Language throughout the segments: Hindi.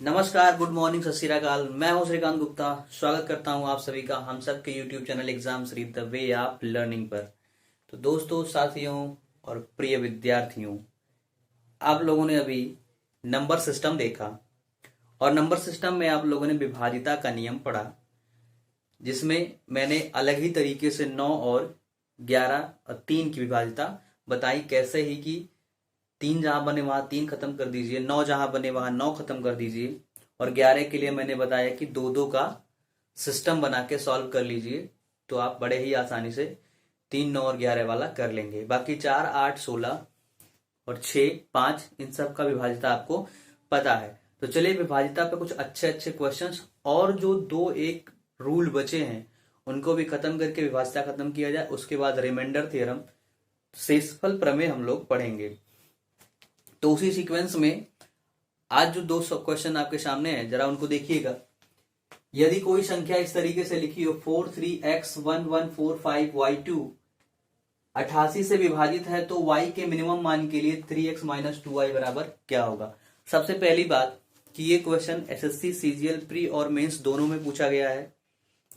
नमस्कार, गुड मॉर्निंग, सत श्री अकाल। मैं हूं श्रीकांत गुप्ता। स्वागत करता हूं आप सभी का हम सब के YouTube channel exam Sharif the way of learning पर। तो दोस्तों, साथियों और प्रिय विद्यार्थियों, आप लोगों ने अभी नंबर सिस्टम देखा और नंबर सिस्टम में आप लोगों ने विभाजिता का नियम पढ़ा, जिसमें मैंने अलग ही तरीके से 9 और 11 और 3 की विभाजिता बताई। कैसे ही कि 3 जहां बने वहां 3 खत्म कर दीजिए, 9 जहां बने वहां 9 खत्म कर दीजिए, और 11 के लिए मैंने बताया कि 2-2 का सिस्टम बना के सॉल्व कर लीजिए, तो आप बड़े ही आसानी से 3, 9 और 11 वाला कर लेंगे। बाकी 4, 8, 16 और 6, 5 इन सब का विभाजिता आपको पता है। तो चलिए विभाजिता पे कुछ अच्छे अच्छे क्वेश्चंस और जो 2-1 रूल बचे हैं उनको भी खत्म करके विभाजिता खत्म किया जाए। उसके बाद रिमाइंडर थ्योरम, शेषफल प्रमेय हम लोग पढ़ेंगे। तो उसी सीक्वेंस में आज जो 2 क्वेश्चन आपके सामने है, जरा उनको देखिएगा। यदि कोई संख्या इस तरीके से लिखी हो 43x1145y2 88 से विभाजित है, तो y के मिनिमम मान के लिए 3x - 2y बराबर क्या होगा। सबसे पहली बात कि ये क्वेश्चन एसएससी सीजीएल प्री और मेंस दोनों में पूछा गया है,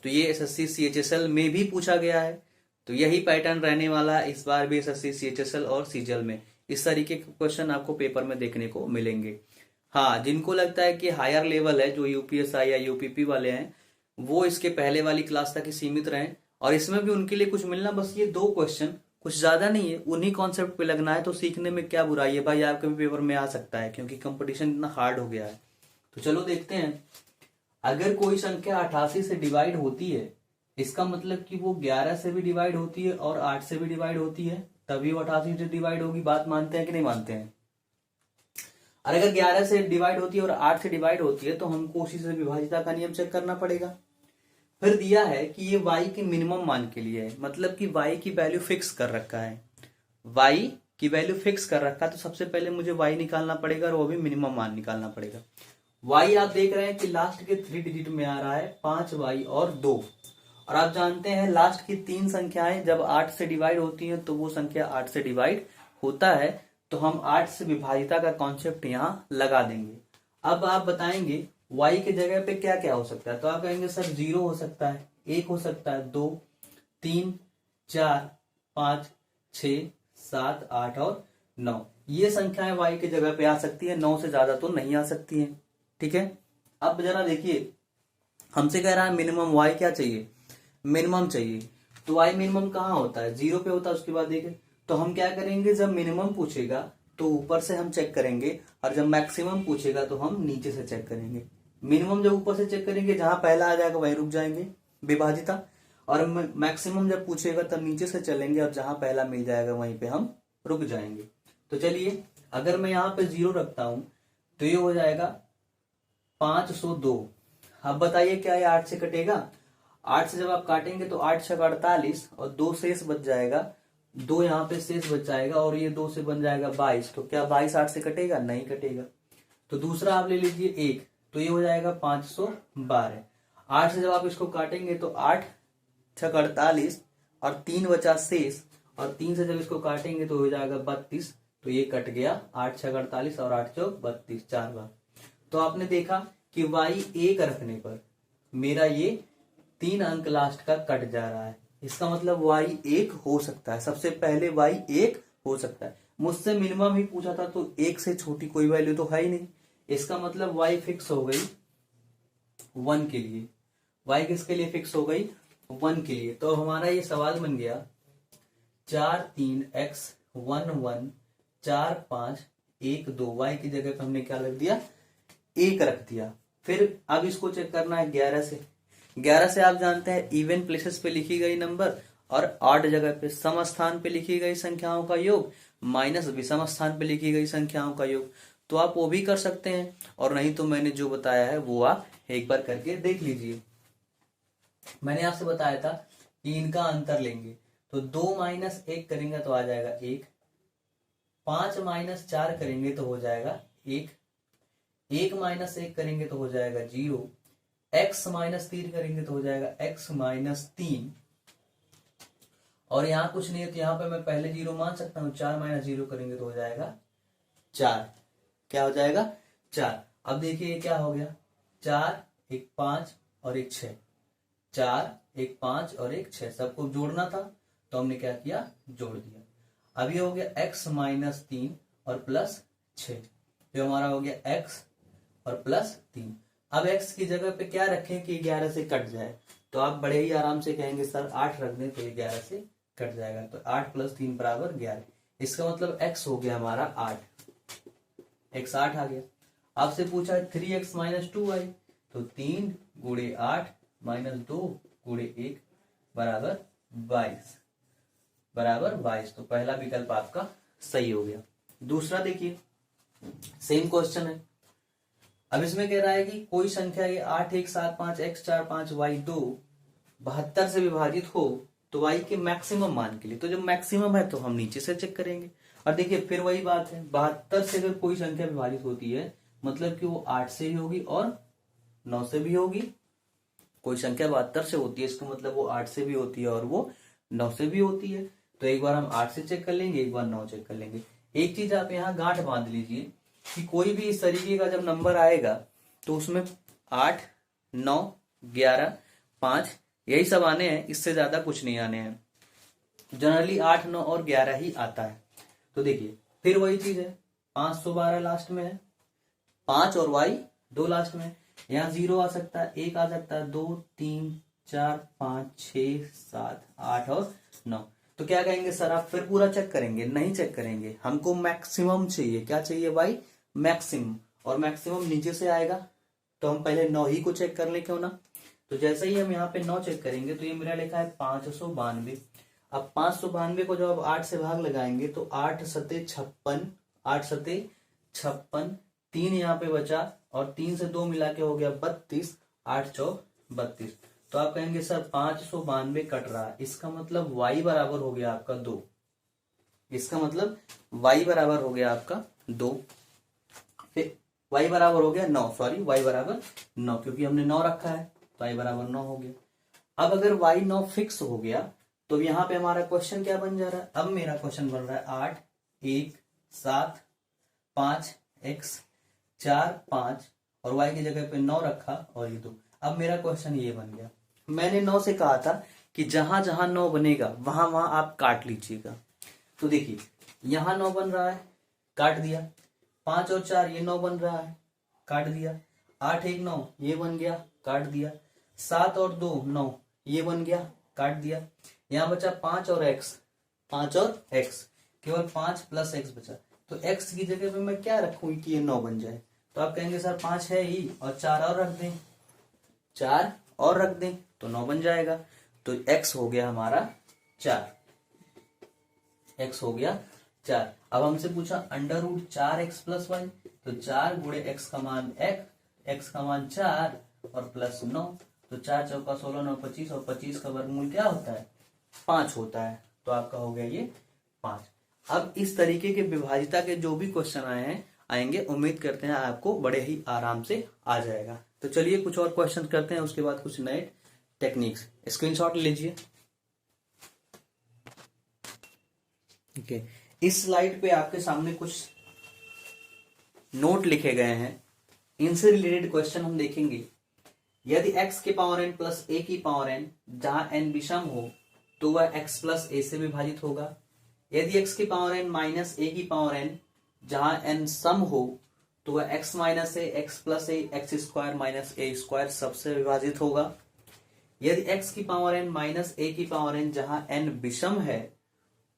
तो ये एसएससी सीएचएसएल में भी पूछा गया है। तो यही पैटर्न रहने वाला है इस बार भी एसएससी सीएचएसएल और सीजीएल में। इस तरीके के क्वेश्चन आपको पेपर में देखने को मिलेंगे। हाँ, जिनको लगता है कि हायर लेवल है, जो यूपीएसआई या यूपीपी वाले हैं, वो इसके पहले वाली क्लास तक ही सीमित रहें, और इसमें भी उनके लिए कुछ मिलना बस ये 2 क्वेश्चन, कुछ ज्यादा नहीं है, उन्हीं कॉन्सेप्ट पे लगना है। तो सीखने में क्या बुराई है भाई, आपके भी पेपर में आ सकता है, क्योंकि कंपटीशन इतना हार्ड हो गया है। तो चलो देखते हैं। अगर कोई संख्या 88 से डिवाइड होती है, इसका मतलब कि वो 11 से भी डिवाइड होती है और 8 से भी डिवाइड होती है, तभी वो 88 से डिवाइड होगी। बात मानते हैं कि नहीं मानते हैं? और अगर 11 से डिवाइड होती है और 8 से डिवाइड होती है, तो हमको उसी से विभाजिता का नियम चेक करना पड़ेगा। फिर दिया है कि ये y के मिनिमम मान के लिए है, मतलब कि y की वैल्यू फिक्स कर रखा है। y की वैल्यू फिक्स कर रखा है, तो सबसे पहले मुझे y निकालना पड़ेगा और वो भी मिनिमम मान निकालना पड़ेगा। y आप देख रहे हैं कि लास्ट के 3 डिजिट में आ रहा है 5y और 2, और आप जानते हैं लास्ट की 3 संख्याएं जब 8 से डिवाइड होती हैं तो वो संख्या 8 से डिवाइड होता है, तो हम 8 से विभाजिता का कॉन्सेप्ट यहाँ लगा देंगे। अब आप बताएंगे y के जगह पे क्या क्या हो सकता है, तो आप कहेंगे सर 0 हो सकता है, 1 हो सकता है, 2, 3, 4, 5, 6, 7, 8 और 9, ये संख्याएं y के जगह पे आ सकती है। 9 से ज्यादा तो नहीं आ सकती है, ठीक है। अब जरा देखिए, हमसे कह रहा है मिनिमम y क्या चाहिए, मिनिमम चाहिए। तो y मिनिमम कहाँ होता है, 0 पे होता है। उसके बाद देखिए, तो हम क्या करेंगे, जब मिनिमम पूछेगा तो ऊपर से हम चेक करेंगे, और जब मैक्सिमम पूछेगा तो हम नीचे से चेक करेंगे। मिनिमम जब ऊपर से चेक करेंगे, जहां पहला आ जाएगा वहीं रुक जाएंगे विभाजिता, और मैक्सिमम जब पूछेगा तब नीचे से चलेंगे, और जहां पहला मिल जाएगा वहीं पे हम रुक जाएंगे। तो चलिए, अगर मैं यहाँ पे 0 रखता हूं तो ये हो जाएगा 502। अब बताइए क्या ये 8 से कटेगा? 8 से जब आप काटेंगे तो 8 छक 48 और 2 शेष बच जाएगा, 2 यहाँ पे शेष बच जाएगा, और ये 2 से बन जाएगा 22। तो क्या 22 8 से कटेगा? नहीं कटेगा। तो दूसरा आप ले लीजिए 1, तो ये हो जाएगा 512। 8 से जब आप इसको काटेंगे तो 8 छक 48 और 3 बचा शेष, और 3 से जब इसको काटेंगे तो हो जाएगा 32। तो ये कट गया, 8 छक 48 और 8 चौक 32, 4 बार। तो आपने देखा कि y 1 रखने पर मेरा ये 3 अंक लास्ट का कट जा रहा है। इसका मतलब y 1 हो सकता है, सबसे पहले y 1 हो सकता है। मुझसे मिनिमम ही पूछा था, तो 1 से छोटी कोई वैल्यू तो है ही नहीं। इसका मतलब y फिक्स हो गई 1 के लिए। y किसके लिए फिक्स हो गई? 1 के लिए। तो हमारा ये सवाल बन गया 4 3 x 1 1 4 5 1 2। y की जगह पे हमने क्या रख दिया? 1 रख दिया। फिर अब इसको चेक करना है 11 से। 11 से आप जानते हैं इवन प्लेसेस पे लिखी गई नंबर और ऑड जगह पे सम स्थान पे लिखी गई संख्याओं का योग माइनस विषम स्थान पे लिखी गई संख्याओं का योग। तो आप वो भी कर सकते हैं, और नहीं तो मैंने जो बताया है वो आप एक बार करके देख लीजिए। मैंने आपसे बताया था कि इनका अंतर लेंगे, तो 2 - 1 करेंगे तो आ जाएगा 1, 5 - 4 करेंगे तो हो जाएगा 1, 1 - 1 करेंगे तो हो जाएगा 0, x - 3 करेंगे तो हो जाएगा x - 3, और यहाँ कुछ नहीं है तो यहाँ पे मैं पहले 0 मान सकता हूँ। 4 - 0 करेंगे तो हो जाएगा 4। क्या हो जाएगा? 4। अब देखिए ये क्या हो गया, 4 एक 5 और एक 6, 4 एक 5 और एक 6, सबको जोड़ना था तो हमने क्या किया, जोड़ दिया। अब ये हो गया x माइनस 3 और प्लस 6, जो हमारा हो गया x और प्लस 3। अब x की जगह पे क्या रखें कि 11 से कट जाए, तो आप बड़े ही आराम से कहेंगे सर 8 रख दें तो ये 11 से कट जाएगा, तो 8 प्लस 3 बराबर 11। इसका मतलब x हो गया हमारा 8, x 8 आ गया। आपसे पूछा है 3x माइनस 2y, तो 3 गुणे 8 माइनस 2 गुणे 1 बराबर 22, तो पहला विकल्प आपका सही हो गया। दूसरा देखिए, सेम क्वेश्चन है। अब इसमें कह रहा है कि कोई संख्या ये 8 1 7 5 x 4 5 y 2 72 से विभाजित हो तो y के मैक्सिमम मान के लिए, तो जब मैक्सिमम है तो हम नीचे से चेक करेंगे। और देखिए फिर वही बात है, 72 से अगर कोई संख्या विभाजित होती है मतलब कि वो 8 से ही होगी और 9 से भी होगी। कोई संख्या 72 से होती है, इसका मतलब वो 8 से भी होती है और वो 9 से भी होती है। तो एक बार हम 8 से चेक कर लेंगे, एक बार 9 चेक कर लेंगे। एक चीज आप यहाँ गांठ बांध लीजिए कि कोई भी इस तरीके का जब नंबर आएगा तो उसमें 8 9 11 5 यही सब आने हैं, इससे ज्यादा कुछ नहीं आने हैं। जनरली 8 9 और 11 ही आता है। तो देखिए फिर वही चीज है, 512 लास्ट में है, 5 और y 2 लास्ट में। यहाँ 0 आ सकता है, 1 आ सकता है, 2 3 4 5 6 7 8 और 9। तो क्या कहेंगे सर आप फिर पूरा चेक करेंगे? नहीं चेक करेंगे, हमको मैक्सिमम चाहिए। क्या चाहिए भाई? मैक्सिमम। और मैक्सिमम नीचे से आएगा तो हम पहले 9 ही को चेक कर ले, क्यों ना। तो जैसे ही हम यहाँ पे 9 चेक करेंगे तो ये मेरा लिखा है 592। अब 592 को जब आप 8 से भाग लगाएंगे तो 8 सते 56, 8 सते 56, 3 यहाँ पे बचा और 3 से 2 मिला के हो गया 32, 8 चौक 32। तो आप कहेंगे सर 592 कट रहा है, इसका मतलब y बराबर हो गया आपका 2। इसका मतलब y बराबर हो गया आपका 2, फिर y बराबर हो गया 9, सॉरी y बराबर 9, क्योंकि हमने 9 रखा है तो y बराबर 9 हो गया। अब अगर y 9 फिक्स हो गया तो यहाँ पे हमारा क्वेश्चन क्या बन जा रहा है? अब मेरा क्वेश्चन बन रहा है 8 1 7 5 x 4 5 और y की जगह पे 9 रखा और ये 2। अब मेरा क्वेश्चन ये बन गया, मैंने 9 से कहा था कि जहां जहां 9 बनेगा वहां वहां आप काट लीजिएगा। तो देखिए यहां 9 बन रहा है, काट दिया। 5 और 4 ये 9 बन रहा है, काट दिया। 8 1 9 ये बन गया, काट दिया। 7 और 2 9 ये बन गया, काट दिया। यहाँ बचा 5 और x, 5 और x, केवल 5 प्लस x बचा। तो x की जगह पे मैं क्या रखूं कि ये 9 बन जाए? तो आप कहेंगे सर 5 है ही और 4 और रख दें, 4 और रख दें तो 9 बन जाएगा। तो x हो गया हमारा 4, x हो गया 4। अब हमसे पूछा under root 4x plus Y, तो 4 गुणे x का मान x का मान 4 और प्लस 9, तो 4 चौका 16 9 25 और 25 का वर्गमूल क्या होता है? 5 होता है। तो आपका हो गया ये 5। अब इस तरीके के विभाजिता के जो भी क्वेश्चन आएंगे उम्मीद करते हैं आपको बड़े ही आराम से आ जाएगा। तो चलिए कुछ और क्वेश्चन करते हैं, उसके बाद कुछ नए टेक्निक्स। स्क्रीनशॉट लीजिए। ओके, इस स्लाइड पे आपके सामने कुछ नोट लिखे गए हैं, इनसे रिलेटेड क्वेश्चन हम देखेंगे। यदि x के पावर n प्लस a की पावर n जहां n विषम हो तो वह x प्लस a से विभाजित होगा। यदि x की पावर n माइनस a की पावर n जहां n सम हो तो वह x minus a, x plus a, x square minus a square सबसे विभाजित होगा। यदि x की पावर n माइनस a की पावर n जहां n विषम है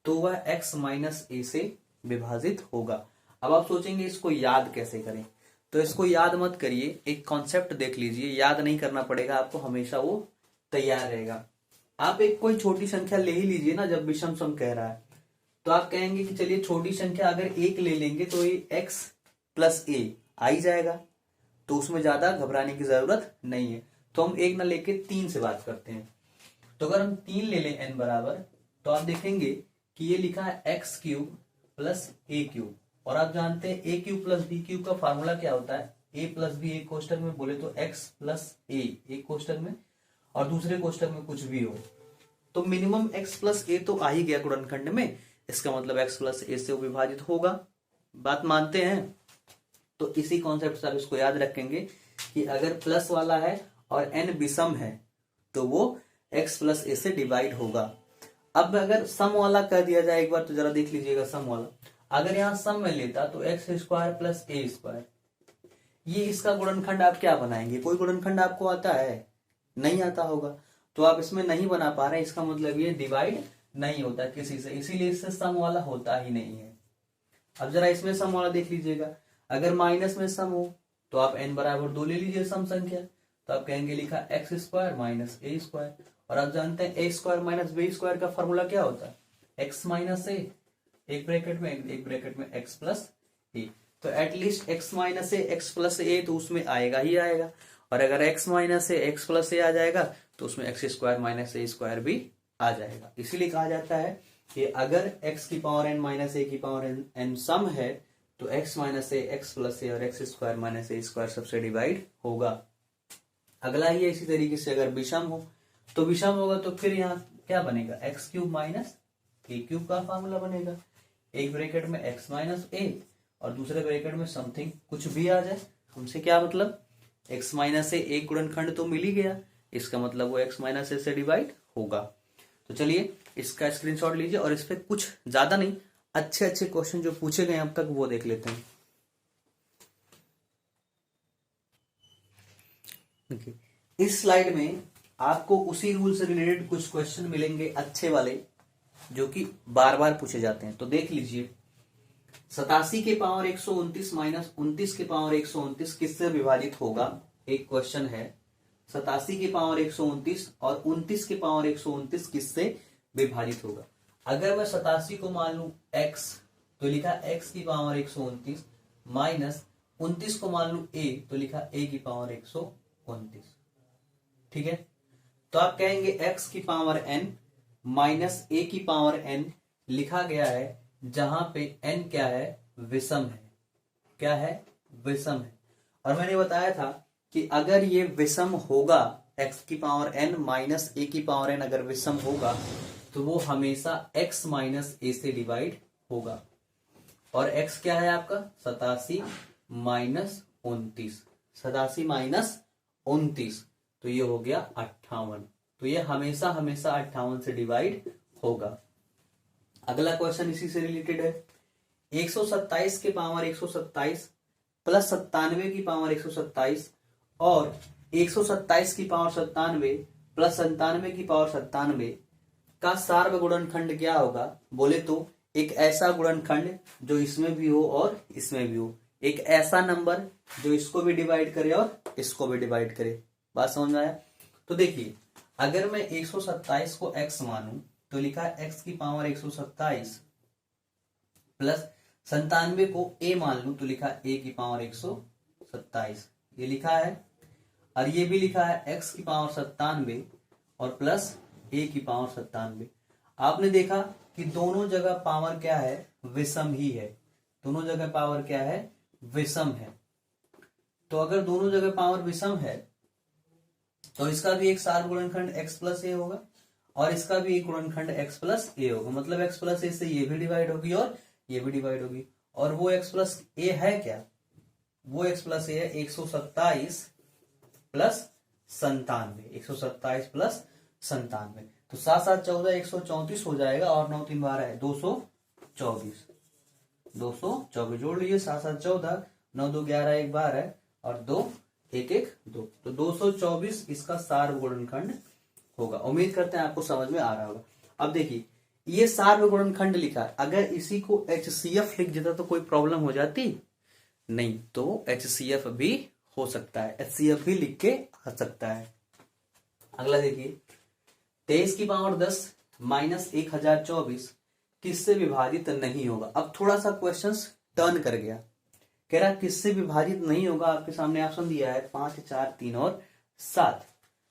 तो वह x माइनस a से विभाजित होगा। अब आप सोचेंगे इसको याद कैसे करें? तो इसको याद मत करिए, एक कॉन्सेप्ट देख लीजिए, याद नहीं करना पड़ेगा आपको, हमेशा वो तैयार रहेगा। आप एक कोई छोटी संख्या ले ही लीजिए ना, जब विषम सम कह रहा है तो आप कहेंगे कि चलिए छोटी संख्या अगर 1 ले लेंगे तो ये x प्लस a आ ही जाएगा, तो उसमें ज्यादा घबराने की जरूरत नहीं है। तो हम 1 ना लेके 3 से बात करते हैं। तो अगर हम 3 ले लें n बराबर, तो आप देखेंगे कि ये लिखा है x cube plus a cube, और आप जानते हैं a cube plus b cube का फार्मूला क्या होता है? a प्लस बी एक कोष्टक में बोले तो x प्लस a एक कोष्टक में और दूसरे कोष्टक में कुछ भी हो, तो मिनिमम x प्लस a तो आ ही गया गुणनखंड में, इसका मतलब x प्लस a से विभाजित होगा। बात मानते हैं? तो इसी कॉन्सेप्ट से आप इसको याद रखेंगे कि अगर प्लस वाला है और n विषम है तो वो x प्लस ए से डिवाइड होगा। अब अगर सम वाला कर दिया जाए एक बार तो जरा देख लीजिएगा सम वाला, अगर यहाँ सम में लेता तो एक्स स्क्वायर प्लस ए स्क्वायर, ये इसका गुणनखंड आप क्या बनाएंगे? कोई गुणनखंड आपको आता है? नहीं आता होगा, तो आप इसमें नहीं बना पा रहे हैं, इसका मतलब ये डिवाइड नहीं होता किसी से, इसीलिए इससे सम वाला होता ही नहीं है। अब जरा इसमें सम वाला देख लीजिएगा, अगर माइनस में सम हो तो आप n बराबर 2 ले लीजिए सम संख्या, तो आप कहेंगे लिखा एक्स स्क्वायर माइनस ए स्क्वायर, और आप जानते हैं ए स्क्वायर माइनस बी स्क्वायर का फॉर्मूला क्या होता है? एक्स माइनस ए, एक ब्रैकेट में एक्स प्लस ए, तो एटलीस्ट एक्स माइनस ए एक्स प्लस ए तो उसमें आएगा ही आएगा, और अगर एक्स माइनस ए एक्स प्लस ए आ जाएगा तो उसमें एक्स स्क्वायर माइनस ए स्क्वायर भी आ जाएगा। इसीलिए कहा जाता है कि अगर x की पावर n माइनस ए की पावर n सम है तो x माइनस ए एक्स प्लस ए और एक्स स्क्वायर माइनस ए स्क्वायर सबसे डिवाइड होगा। अगला ही है इसी तरीके से अगर विषम हो तो विषम होगा तो फिर यहाँ क्या बनेगा? एक्स क्यूब माइनस ए क्यूब का फार्मूला बनेगा, एक ब्रैकेट में x माइनस ए और दूसरे ब्रैकेट में समथिंग कुछ भी आ जाए, हमसे क्या मतलब? x माइनस ए एक गुणनखंड तो मिल ही गया, इसका मतलब वो x माइनस ए से डिवाइड होगा। तो चलिए इसका स्क्रीनशॉट लीजिए और इस पे कुछ ज्यादा नहीं, अच्छे अच्छे क्वेश्चन जो पूछे गए अब तक वो देख लेते हैं। okay. इस स्लाइड में आपको उसी रूल से रिलेटेड कुछ क्वेश्चन मिलेंगे अच्छे वाले जो कि बार बार पूछे जाते हैं, तो देख लीजिए। 87 के पावर 129 माइनस 29 के पावर 129 किससे विभाजित होगा? एक क्वेश्चन है 87 के पावर 129 और 29 के पावर 129 किससे विभाजित होगा। अगर मैं 87 को मान लू x तो लिखा x की पावर 129 माइनस 29 को मान लू a तो लिखा a की पावर 129। ठीक है, तो आप कहेंगे x की पावर n माइनस a की पावर n लिखा गया है जहां पे n क्या है? विषम है। क्या है? विषम है। और मैंने बताया था कि अगर ये विषम होगा, x की पावर n माइनस a की पावर n अगर विषम होगा तो वो हमेशा x माइनस a से डिवाइड होगा। और x क्या है आपका? 87 माइनस 29, 87 माइनस 29 तो ये हो गया 58, तो ये हमेशा 58 से डिवाइड होगा। अगला क्वेश्चन इसी से रिलेटेड है। 127 के पावर 127 प्लस 97 की पावर 127 और 127 की पावर 97 प्लस 97 की पावर 97 का सार्व गुणनखंड क्या होगा? बोले तो एक ऐसा गुणनखंड जो इसमें भी हो और इसमें भी हो, एक ऐसा नंबर जो इसको भी डिवाइड करे और इसको भी डिवाइड करे। बात समझ में आया? तो देखिए, अगर मैं 127 को x मानूं तो लिखा है x की पावर 127 प्लस 97 को a मान लूं तो लिखा है a की पावर 127, ये लिखा है। और ये भी लिखा है x की पावर 97 और प्लस a की पावर 97। आपने देखा कि दोनों जगह पावर क्या है? विषम ही है। दोनों जगह पावर क्या है? विषम है। तो अगर दोनों जगह पावर विषम है तो इसका भी एक सार्व गुणनखंड x प्लस ए होगा और इसका भी एक गुणनखंड x प्लस ए होगा, मतलब x प्लस ए से ये भी डिवाइड होगी और ये भी डिवाइड होगी। और वो x प्लस ए है क्या? वो x प्लस ए है 127 प्लस 97, 127 प्लस 97, तो 7 7 14 134 हो जाएगा और 9 3 12 है 224, 224 जोड़ लीजिए। 7 7 14 9 2 11 1 12 और 2 1 1 2, तो 224 इसका सार्व गुणनखंड होगा। उम्मीद करते हैं आपको समझ में आ रहा होगा। अब देखिए, ये सार्व गुणनखंड लिखा है, अगर इसी को HCF लिख देता तो कोई प्रॉब्लम हो जाती? नहीं, तो HCF भी हो सकता है, HCF भी लिख के आ सकता है। अगला देखिए, 23 की पावर 10 माइनस 1024 किससे विभाजित नहीं होगा? अब थोड़ा सा क्वेश्चन टर्न कर गया, कह रहा किससे विभाजित नहीं होगा। आपके सामने ऑप्शन दिया है 5 4 3 और 7।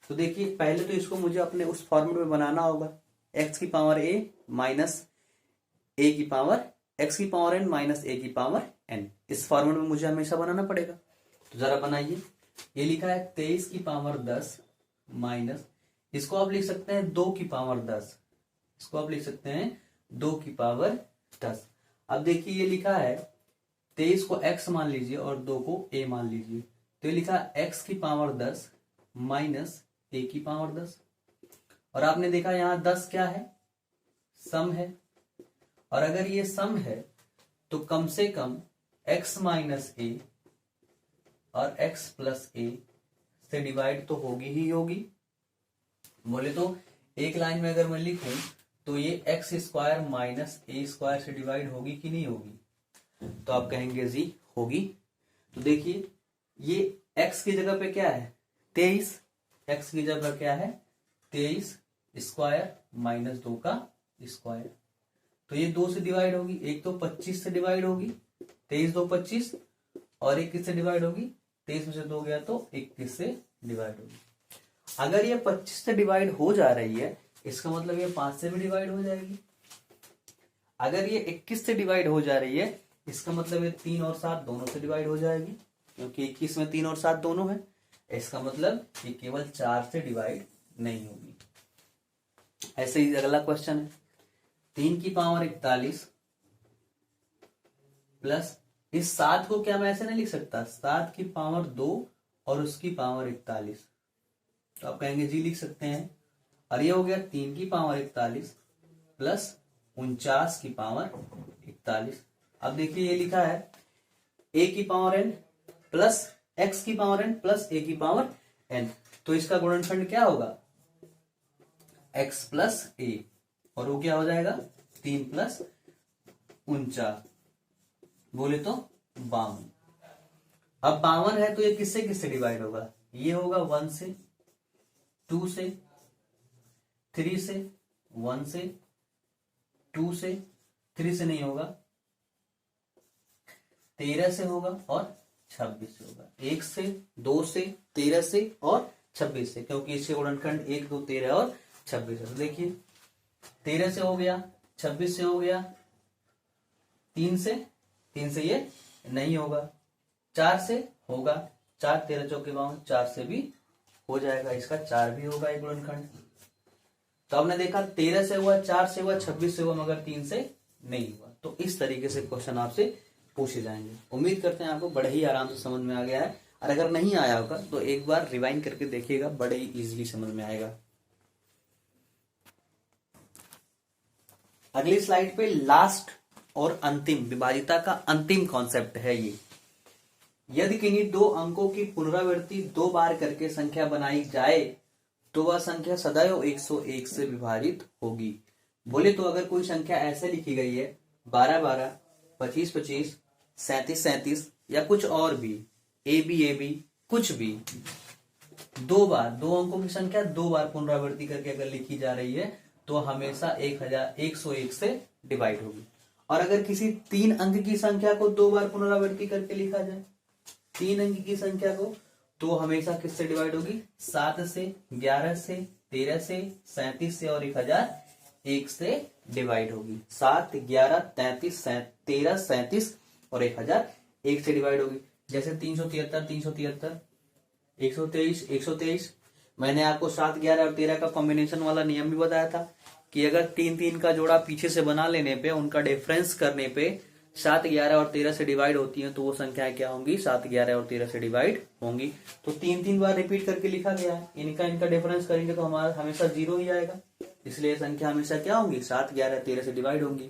तो देखिए, पहले तो इसको मुझे अपने उस फॉर्मूले में बनाना होगा, x की पावर a माइनस a की पावर x की पावर n माइनस a की पावर n, इस फॉर्मूले में मुझे हमेशा बनाना पड़ेगा। तो जरा बनाइए। ये लिखा है 23 की पावर 10 माइनस, इसको आप लिख सकते हैं 2 की पावर 10, इसको आप लिख सकते हैं 2 की पावर 10। अब देखिए, ये लिखा है 23 को x मान लीजिए और 2 को a मान लीजिए। तो ये लिखा x की पावर 10 माइनस a की पावर 10। और आपने देखा यहां 10 क्या है, सम है। और अगर ये सम है तो कम से कम x माइनस a और x प्लस a से डिवाइड तो होगी ही होगी। बोले तो एक लाइन में अगर मैं लिखूं तो ये एक्स स्क्वायर माइनस ए स्क्वायर से डिवाइड होगी कि नहीं होगी? तो आप कहेंगे जी होगी। तो देखिए ये x की जगह पे क्या है 23, x की जगह क्या है 23 स्क्वायर माइनस 2 का स्क्वायर। तो ये 2 से डिवाइड होगी, एक तो 25 से डिवाइड होगी, 23 2 25, और 21 से डिवाइड होगी, 23 में से 2 गया तो 21 से डिवाइड होगी। अगर ये 25 से डिवाइड हो जा रही है इसका मतलब ये 5 से भी डिवाइड हो जाएगी। अगर ये 21 से डिवाइड हो जा रही है इसका मतलब ये 3 और 7 दोनों से डिवाइड हो जाएगी, क्योंकि 21 में 3 और 7 दोनों है। इसका मतलब ये केवल 4 से डिवाइड नहीं होगी। ऐसे ही अगला क्वेश्चन है 3 की पावर 41 प्लस इस 7 को क्या मैं ऐसे नहीं लिख सकता, 7 की पावर 2 और उसकी पावर 41। तो आप कहेंगे जी लिख सकते हैं। और ये हो गया 3 की पावर 41 प्लस 49 की पावर 41। अब देखिए ये लिखा है a की पावर n प्लस x की पावर n प्लस a की पावर n। तो इसका गुणनखंड क्या होगा x प्लस a, और वो क्या हो जाएगा 3 प्लस 49, बोले तो 52। अब 52 है तो ये किससे किससे डिवाइड होगा? ये होगा 1 से, 2 से, 3 से, 1 से, 2 से, 3 से नहीं होगा, 13 से होगा और 26 से होगा। 1 से, 2 से, 13 से और 26 से, क्योंकि इसके गुणनखंड 1 2 13 और 26 है। तो देखिए 13 से हो गया, 26 से हो गया, 3 से ये नहीं होगा, 4 से होगा, 4 13 चौके 52, 4 से भी हो जाएगा, इसका 4 भी होगा एक गुणनखंड। तो आपने देखा 13 से हुआ, 4 से हुआ, 26 से हुआ, मगर 3 से नहीं हुआ। तो इस तरीके से क्वेश्चन आपसे पूछे जाएंगे। उम्मीद करते हैं आपको बड़े ही आराम से समझ में आ गया है, और अगर नहीं आया होगा तो एक बार रिवाइंड करके देखिएगा, बड़े ही इजीली समझ में आएगा। अगली स्लाइड पे लास्ट और अंतिम विभाजिता का अंतिम कॉन्सेप्ट है ये। यदि किन्हीं 2 अंकों की पुनरावृत्ति 2 बार करके संख्या बनाई जाए तो वह संख्या सदैव 101 से विभाजित होगी। बोले तो अगर कोई संख्या ऐसे लिखी गई है 12 12, 25 25, 37 37 या कुछ और भी, ए बी कुछ भी, 2 बार 2 अंकों की संख्या 2 बार पुनरावृत्ति करके अगर लिखी जा रही है तो हमेशा 101 से डिवाइड होगी। और अगर किसी 3 अंक की संख्या को 2 बार पुनरावृत्ति करके लिखा जाए, 3 अंक की संख्या को, तो हमेशा किससे डिवाइड होगी? 7 से, 11 से, 13 से, 37 से और 1001 से डिवाइड होगी। 7 11 33 13 37 और 1001 से डिवाइड होगी। जैसे 373 373, 123 123। मैंने आपको 7 11 और 13 का कॉम्बिनेशन वाला नियम भी बताया था कि अगर 3 3 का जोड़ा पीछे से बना लेने पे, उनका डिफरेंस करने पे 7 11 और 13 से डिवाइड होती हैं तो वो संख्याएं क्या होंगी? 7 11 और 13 से डिवाइड होंगी। तो 3 3 बार रिपीट करके लिखा गया है, इनका डिफरेंस करेंगे तो हमारा हमेशा 0 ही आएगा, इसलिए संख्या हमेशा क्या होंगी? 7 11 13 से डिवाइड होंगी।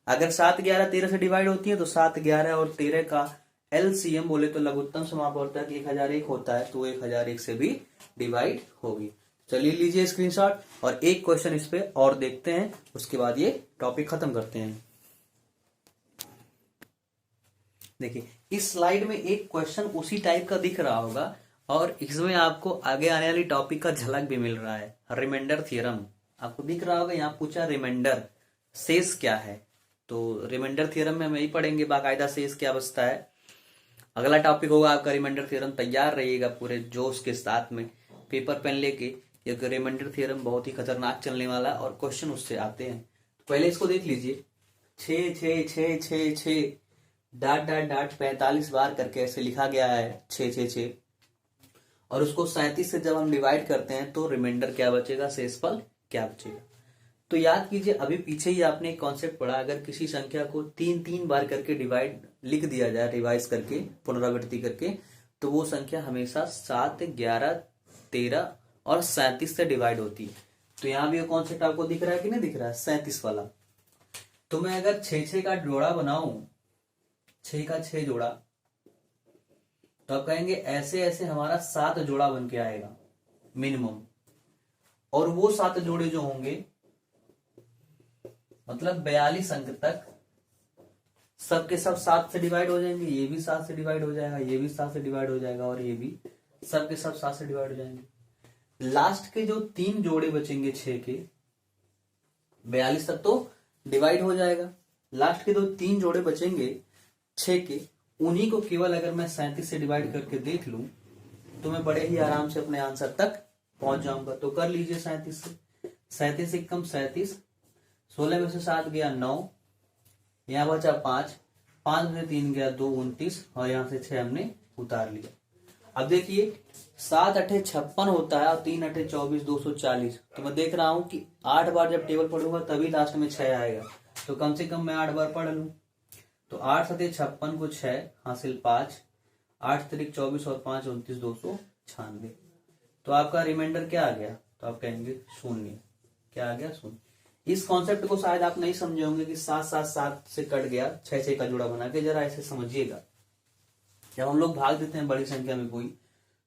अगर 7 11 13 से डिवाइड होती है तो 7 11 और 13 का LCM बोले तो लघुत्तम समापवर्तक 1001 होता है, तो 1001 से भी डिवाइड होगी। चलिए लीजिए स्क्रीनशॉट और एक क्वेश्चन इस पे और देखते हैं, उसके बाद ये टॉपिक खत्म करते हैं। देखिए इस स्लाइड में एक क्वेश्चन उसी टाइप का दिख रहा होगा और इसमें आपको आगे आने वाली टॉपिक का झलक भी मिल रहा है। रिमाइंडर थ्योरम आपको दिख रहा होगा, यहाँ पूछा रिमाइंडर शेष क्या है, तो रिमाइंडर थ्योरम में हम यही पढ़ेंगे बाकायदा शेष क्या बचता है। अगला टॉपिक होगा आपका रिमाइंडर थ्योरम। तैयार रहिएगा पूरे जोश के साथ में, पेपर पेन लेके, क्योंकि रिमाइंडर थ्योरम बहुत ही खतरनाक चलने वाला और क्वेश्चन उससे आते हैं। पहले इसको देख लीजिए, 6 6 6 6 6 डाट डाट डाट 45 बार करके ऐसे लिखा गया है 6 6 6, और उसको 37 से जब हम डिवाइड करते हैं तो रिमाइंडर क्या बचेगा, शेषफल क्या बचेगा। तो याद कीजिए, अभी पीछे ही आपने एक कॉन्सेप्ट पढ़ा, अगर किसी संख्या को 3 बार करके डिवाइड लिख दिया जाए, रिवाइज करके, पुनरावृत्ति करके, तो वो संख्या हमेशा 7, 11, 13 और 37 से डिवाइड होती है। तो यहाँ भी ये कॉन्सेप्ट आपको दिख रहा है कि नहीं दिख रहा है, 37 वाला। तो मैं अगर 6 का जोड़ा बनाऊं, 6 का 6 जोड़ा, तो आप कहेंगे ऐसे ऐसे हमारा 7 जोड़ा बन के आएगा मिनिमम। और वो 7 जोड़े जो होंगे, मतलब 42 अंक तक, सबके सब 7 से डिवाइड हो जाएंगे। ये भी 7 से डिवाइड हो जाएगा, ये भी 7 से डिवाइड हो जाएगा, और ये भी सबके सब 7 से डिवाइड हो जाएंगे। लास्ट के जो 3 जोड़े बचेंगे 6 के, 42 तक तो डिवाइड हो जाएगा। लास्ट के जो 3 जोड़े बचेंगे 6 के, उन्हीं को केवल अगर मैं 37 से डिवाइड करके देख लूं, तो मैं बड़े ही आराम से अपने आंसर तक पहुंच जाऊंगा। तो कर लीजिए 37 से, 37 एकम 37, 16 में से 7 गया 9, यहाँ बचा 5, 5 में से 3 गया 2, 29, और यहाँ से 6 हमने उतार लिया। अब देखिए 7 अठे 56 होता है, और 3 अठे 24, 240। तो मैं देख रहा हूं कि 8 बार जब टेबल पढ़ूंगा तभी लास्ट में 6 आएगा। तो कम से कम मैं 8 बार पढ़ लूं। तो 8 सते 56 को 6 हासिल 5, 8 तरीक 24 और 5 29, 296। तो आपका रिमाइंडर क्या आ गया? तो आप कहेंगे 0। क्या आ गया? 0। इस कॉन्सेप्ट को शायद आप नहीं समझे होंगे कि 7 7 7 से कट गया, 6 6 का जोड़ा बना के। जरा ऐसे समझिएगा, जब हम लोग भाग देते हैं बड़ी संख्या में, कोई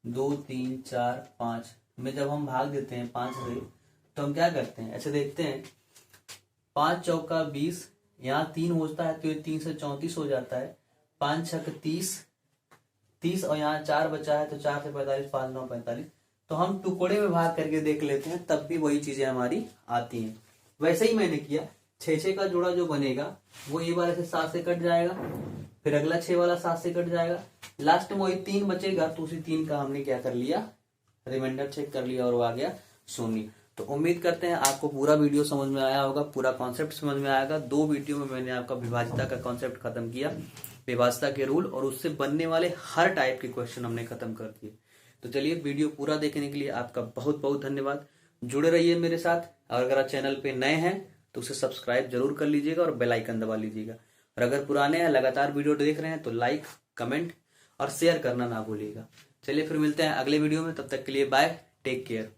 2 3 4 5 में जब हम भाग देते हैं 5 से, तो हम क्या करते हैं, ऐसे देखते हैं 5 चौका 20, यहाँ 3 होता है तो ये 3 से 34 हो जाता है, 5 छक 30, और यहाँ 4 बचा है तो 4 से 45, 5 9 45। तो हम टुकड़े में भाग करके देख लेते हैं, तब भी वही चीजें हमारी आती हैं। वैसे ही मैंने किया, 6 6 का जोड़ा जो बनेगा वो ये वाले से 7 से कट जाएगा, फिर अगला 6 वाला 7 से कट जाएगा, लास्ट में वही 3 बचेगा, तो उसी 3 का हमने क्या कर लिया, रिमाइंडर चेक कर लिया, और वो आ गया 0। तो उम्मीद करते हैं आपको पूरा वीडियो समझ में आया होगा, पूरा कॉन्सेप्ट समझ में आएगा। 2 वीडियो में मैंने आपका विभाजिता का कॉन्सेप्ट खत्म किया, विभाजिता के रूल और उससे बनने वाले हर टाइप के क्वेश्चन हमने खत्म कर दिए। तो चलिए, वीडियो पूरा देखने के लिए आपका बहुत बहुत धन्यवाद। जुड़े रहिए मेरे साथ, और अगर आप चैनल पे नए हैं तो उसे सब्सक्राइब जरूर कर लीजिएगा और बेल आइकन दबा लीजिएगा। और अगर पुराने हैं, लगातार वीडियो देख रहे हैं, तो लाइक, कमेंट और शेयर करना ना भूलिएगा। चलिए फिर मिलते हैं अगले वीडियो में, तब तक के लिए बाय, टेक केयर।